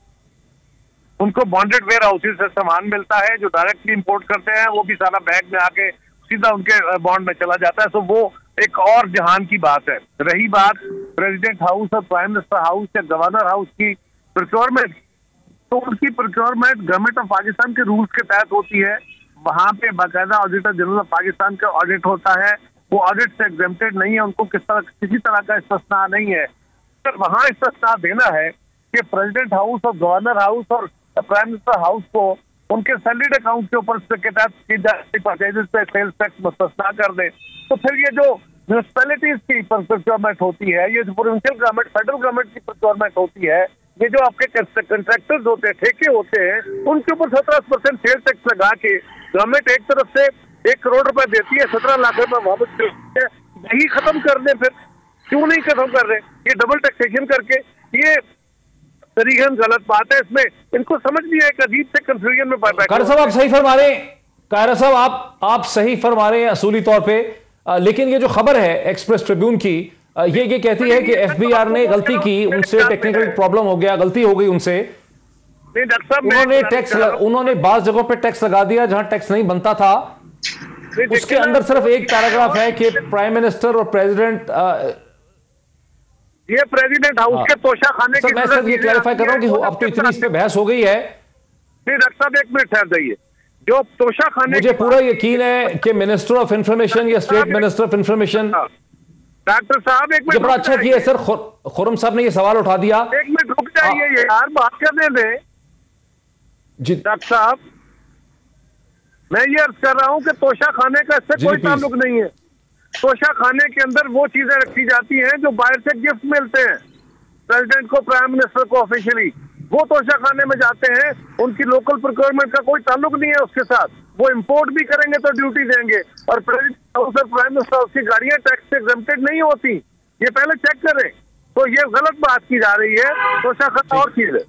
[SPEAKER 11] उनको बॉन्डेड वेयर हाउसेज से सामान मिलता है, जो डायरेक्टली इंपोर्ट करते हैं वो भी सारा बैग में आके सीधा उनके बॉन्ड में चला जाता है। तो वो एक और जहान की बात है। रही बात प्रेसिडेंट हाउस और प्राइम मिनिस्टर हाउस या गवर्नर हाउस की प्रोक्योरमेंट, तो उनकी प्रोक्योरमेंट गवर्नमेंट ऑफ पाकिस्तान के रूल्स के तहत होती है। वहां पे बाकायदा ऑडिटर जनरल ऑफ पाकिस्तान का ऑडिट होता है, वो ऑडिट से एग्जेम्प्टेड नहीं है, उनको किसी तरह का इस्तिस्ना नहीं है। तो वहां इस्तिस्ना देना है कि प्रेसिडेंट हाउस और गवर्नर हाउस और प्राइम मिनिस्टर हाउस को उनके सैलरीड अकाउंट के ऊपर के तहत की जाती परचेजेस पे सेल्स टैक्स मुस्तस्ना कर दे। तो फिर ये जो म्यूनिसिपैलिटीज की प्रोक्योरमेंट होती है, ये जो प्रोविंशियल गवर्नमेंट, फेडरल गवर्नमेंट की प्रोक्योरमेंट होती है, ये जो आपके कंट्रैक्टर्स होते हैं, ठेके होते हैं, उनके ऊपर 17% सेल्स टैक्स लगा के गवर्नमेंट एक तरफ से 1 करोड़ रुपए देती है, 17 लाख रुपए वापस करती है। यही खत्म कर दे, फिर क्यों नहीं खत्म कर रहे? ये डबल टैक्सेशन करके ये तरीकन गलत बात है। इसमें इनको समझ नहीं है, एक अजीब से कंफ्यूजन में
[SPEAKER 1] कायरा साहब आप सही फरमा रहे हैं, कायरा साहब आप सही फरमा रहे हैं असूली तौर पे। लेकिन ये जो खबर है एक्सप्रेस ट्रिब्यून की, ये कहती है कि एफबीआर ने गलती की, उनसे टेक्निकल प्रॉब्लम हो गया, गलती हो गई उनसे। उन्होंने बाज़ जगहों पे टैक्स लगा दिया जहां टैक्स नहीं बनता था। उसके अंदर सिर्फ एक पैराग्राफ है कि प्राइम मिनिस्टर और प्रेसिडेंट,
[SPEAKER 11] ये प्रेसिडेंट हाउस के तोशा खाने की,
[SPEAKER 1] मैं सिर्फ ये क्लैरिफाई कर रहा हूं कि अब तो इतनी इस पे बहस हो गई है।
[SPEAKER 11] नहीं डॉक्टर साहब, 1 मिनट ठहर जाइए। जो तोशा खाने,
[SPEAKER 1] मुझे पूरा यकीन है कि मिनिस्टर ऑफ इंफॉर्मेशन या state minister of information,
[SPEAKER 11] doctor साहब 1 मिनट,
[SPEAKER 1] बड़ा अच्छा किया सर खुर्रम साहब ने ये सवाल उठा दिया।
[SPEAKER 11] 1 मिनट रुक जाइए यार, बात करने दें
[SPEAKER 1] जी
[SPEAKER 11] डॉक्टर साहब। मैं ये अर्ज कर रहा हूं कि तोशा खाने का इससे कोई ताल्लुक नहीं है। तोशा खाने के अंदर वो चीजें रखी जाती हैं जो बाहर से गिफ्ट मिलते हैं प्रेसिडेंट को, प्राइम मिनिस्टर को ऑफिशियली, वो तोशा खाने में जाते हैं। उनकी लोकल प्रोक्योरमेंट का कोई ताल्लुक नहीं है उसके साथ। वो इंपोर्ट भी करेंगे तो ड्यूटी देंगे। और प्रेसिडेंट हाउस और प्राइम मिनिस्टर हाउस की गाड़ियां टैक्स से एग्जेम्प्टेड नहीं होती, ये पहले चेक करें। तो ये गलत बात की जा रही है। तोशा खाना और चीज है।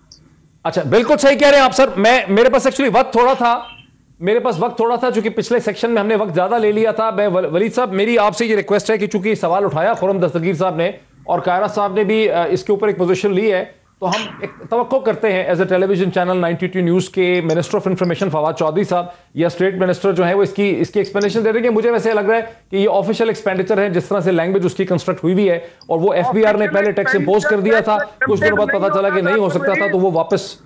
[SPEAKER 1] अच्छा, बिल्कुल सही कह रहे हैं आप सर। मेरे पास एक्चुअली वक्त थोड़ा था चूंकि पिछले सेक्शन में हमने वक्त ज्यादा ले लिया था। मैं वलीद साहब, मेरी आपसे ये रिक्वेस्ट है कि चूंकि सवाल उठाया खुर्रम दस्तगीर साहब ने और कायरा साहब ने भी इसके ऊपर एक पोजीशन ली है, तो हम एक तवक्को करते हैं as a television channel 92 news के minister of information Fawad Chaudhry साहब या स्टेट मिनिस्टर जो है वो इसकी एक्सप्लेनेशन दे देंगे। मुझे वैसे लग रहा है कि ये ऑफिशियल एक्सपेंडिचर है, जिस तरह से लैंग्वेज उसकी कंस्ट्रक्ट हुई हुई है, और वो एफबीआर ने पहले टैक्स इंपोज कर दिया था, कुछ दिनों बाद पता चला कि नहीं हो सकता था, तो वो वापस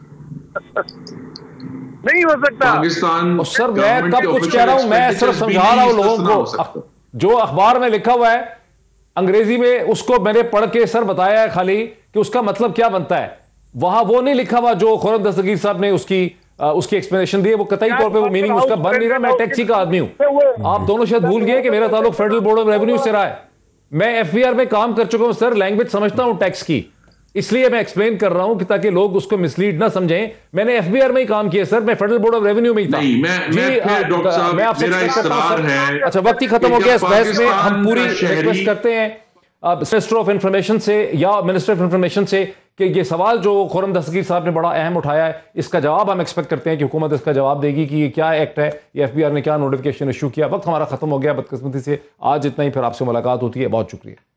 [SPEAKER 11] नहीं हो सकता
[SPEAKER 9] पाकिस्तान।
[SPEAKER 1] सर मैं कब कुछ कह रहा हूं, मैं सिर्फ समझा रहा हूं लोगों को। जो अखबार में लिखा हुआ है अंग्रेजी में, उसको मैंने पढ़ के सर बताया है खाली कि उसका मतलब क्या बनता है। वहां वो नहीं लिखा हुआ जो खुर्रम दस्तगीर साहब ने उसकी एक्सप्लेनेशन दी है, वो कतई तौर पे वो मीनिंग उसका बन नहीं रहा। मैं टैक्सी का आदमी हूं। आप दोनों शायद भूल गए कि मेरा ताल्लुक फेडरल बोर्ड ऑफ रेवेन्यू से रहा है। मैं एफबीआर में काम कर चुका हूं सर, लैंग्वेज समझता हूं टैक्स की, इसलिए मैं एक्सप्लेन कर रहा हूं कि ताकि लोग उसको मिसलीड ना समझें। मैंने एफबीआर में ही काम किया सर, मैं फेडरल बोर्ड ऑफ रेवेन्यू में ही था। मैं आपसे अच्छा, वक्त ही खत्म हो गया इस बहस में। हम पूरी रिक्वेस्ट करते हैं मिनिस्टर ऑफ इंफॉर्मेशन से या मिनिस्टर ऑफ इंफॉर्मेशन से कि ये सवाल जो खुर्रम दस्तगीर साहब ने बड़ा अहम उठाया है, इसका जवाब हम एक्सपेक्ट करते हैं कि हुकूमत इसका जवाब देगी कि ये क्या एक्ट है, ये एफबीआर ने क्या नोटिफिकेशन इशू किया। वक्त हमारा खत्म हो गया बदकिस्मती से। आज इतना ही, फिर आपसे मुलाकात होती है। बहुत शुक्रिया।